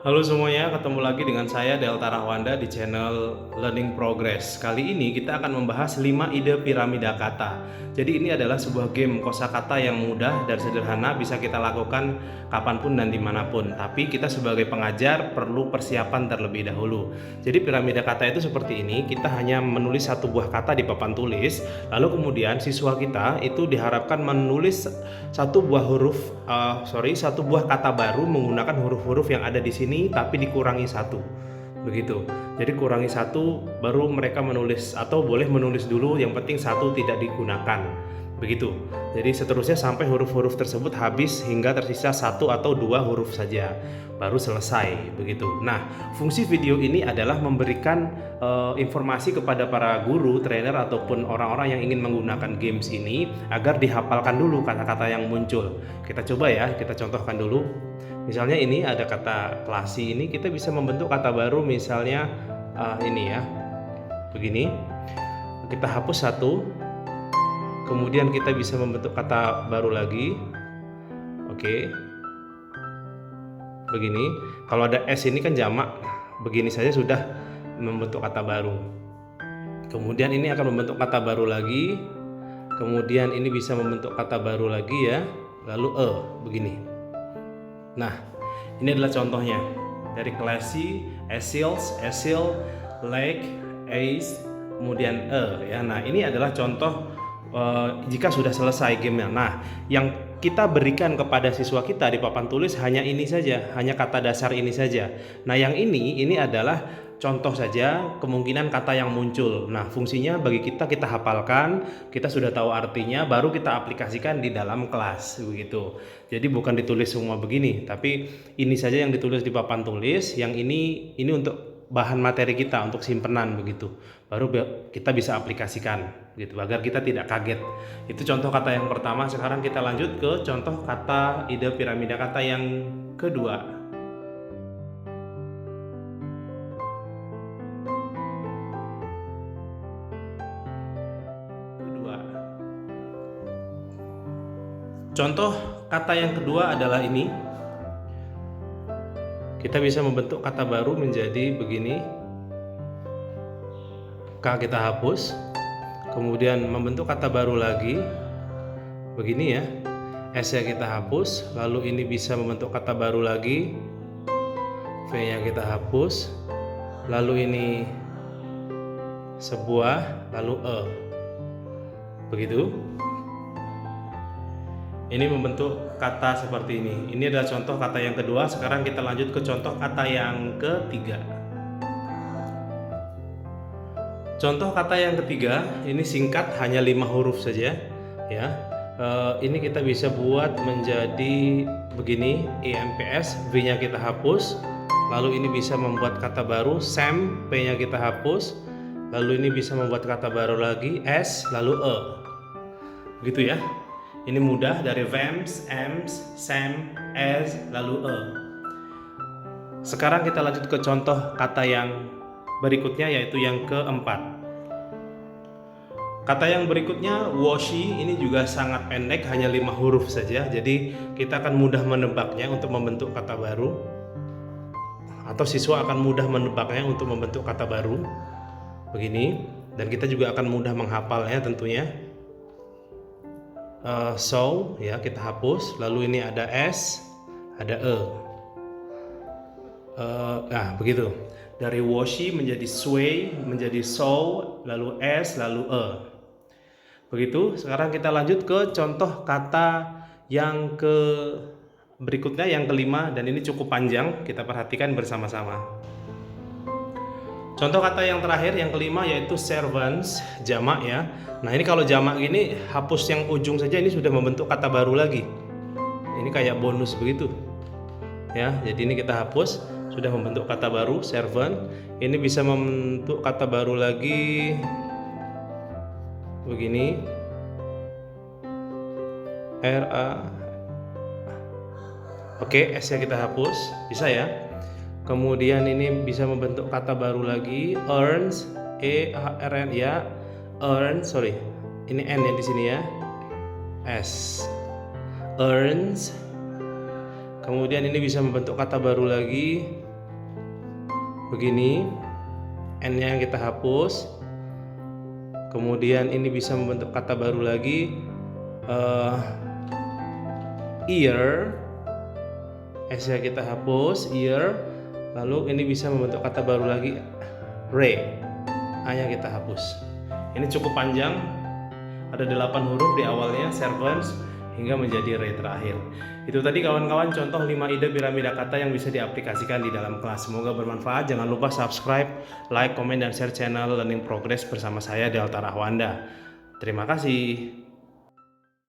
Halo semuanya, ketemu lagi dengan saya Delta Rahwanda di channel Learning Progress. Kali ini kita akan membahas 5 ide piramida kata. Jadi ini adalah sebuah game kosakata yang mudah dan sederhana, bisa kita lakukan kapanpun dan dimanapun. Tapi kita sebagai pengajar perlu persiapan terlebih dahulu. Jadi piramida kata itu seperti ini, kita hanya menulis satu buah kata di papan tulis, lalu kemudian siswa kita itu diharapkan menulis satu buah kata baru menggunakan huruf-huruf yang ada di sini tapi dikurangi satu, begitu. Jadi kurangi satu baru mereka menulis, atau boleh menulis dulu, yang penting satu tidak digunakan, begitu. Jadi seterusnya sampai huruf-huruf tersebut habis hingga tersisa satu atau dua huruf saja, baru selesai, begitu. Nah, fungsi video ini adalah memberikan informasi kepada para guru, trainer ataupun orang-orang yang ingin menggunakan games ini agar dihafalkan dulu kata-kata yang muncul. Kita coba ya, kita contohkan dulu. Misalnya ini ada kata klasi, ini kita bisa membentuk kata baru, misalnya ini ya, begini. Kita hapus satu, kemudian kita bisa membentuk kata baru lagi. Oke, begini. Kalau ada S ini kan jamak, begini saja sudah membentuk kata baru. Kemudian ini akan membentuk kata baru lagi, kemudian ini bisa membentuk kata baru lagi ya, lalu begini. Nah, ini adalah contohnya dari classy, asil, like, ace, kemudian ya. Nah, ini adalah contoh jika sudah selesai gamenya. Nah, yang kita berikan kepada siswa kita di papan tulis hanya ini saja, hanya kata dasar ini saja. Nah, yang ini adalah contoh saja kemungkinan kata yang muncul. Nah, fungsinya bagi kita hafalkan, kita sudah tahu artinya, baru kita aplikasikan di dalam kelas, begitu. Jadi bukan ditulis semua begini, tapi ini saja yang ditulis di papan tulis, yang ini untuk bahan materi kita, untuk simpenan, begitu. Baru kita bisa aplikasikan, gitu, agar kita tidak kaget. Itu contoh kata yang pertama. Sekarang kita lanjut ke contoh kata ide piramida kata yang kedua. Contoh kata yang kedua adalah ini. Kita bisa membentuk kata baru menjadi begini. K kita hapus. Kemudian membentuk kata baru lagi. Begini ya. S-nya kita hapus. Lalu ini bisa membentuk kata baru lagi. V-nya kita hapus. Lalu ini sebuah, lalu begitu. Ini membentuk kata seperti ini. Ini adalah contoh kata yang kedua. Sekarang kita lanjut ke contoh kata yang ketiga. Contoh kata yang ketiga ini singkat, hanya 5 huruf saja ya. Ini kita bisa buat menjadi begini, EMPS, V-nya kita hapus. Lalu ini bisa membuat kata baru, SAM, P-nya kita hapus. Lalu ini bisa membuat kata baru lagi, S, lalu begitu ya. Ini mudah, dari VAMS, AMS, SAM, S, lalu Sekarang kita lanjut ke contoh kata yang berikutnya, yaitu yang keempat. Kata yang berikutnya, washi, ini juga sangat pendek, hanya 5 huruf saja. Jadi kita akan mudah menebaknya untuk membentuk kata baru, atau siswa akan mudah menebaknya untuk membentuk kata baru begini. Dan kita juga akan mudah menghafalnya tentunya. So ya, kita hapus. Lalu ini ada S, ada nah begitu. Dari washi menjadi sway, menjadi so, lalu S, lalu begitu. Sekarang kita lanjut ke contoh kata yang berikutnya, yang kelima, dan ini cukup panjang, kita perhatikan bersama-sama. Contoh kata yang terakhir, yang kelima, yaitu servants, jamak ya. Nah, ini kalau jamak gini, hapus yang ujung saja, ini sudah membentuk kata baru lagi. Ini kayak bonus begitu ya. Jadi ini kita hapus, sudah membentuk kata baru, servant. Ini bisa membentuk kata baru lagi begini, Oke, S-nya kita hapus, bisa ya. Kemudian ini bisa membentuk kata baru lagi, earns, E-A-R-N ya, earn, sorry, ini N ya di sini ya, S, earns. Kemudian ini bisa membentuk kata baru lagi, begini, N-nya yang kita hapus. Kemudian ini bisa membentuk kata baru lagi, ear, S-nya kita hapus, ear. Lalu ini bisa membentuk kata baru lagi, ray, A-nya kita hapus. Ini cukup panjang, ada 8 huruf di awalnya, servants, hingga menjadi ray terakhir. Itu tadi kawan-kawan contoh 5 ide piramida kata yang bisa diaplikasikan di dalam kelas. Semoga bermanfaat. Jangan lupa subscribe, like, komen, dan share channel Learning Progress bersama saya Delta Rahwanda. Terima kasih.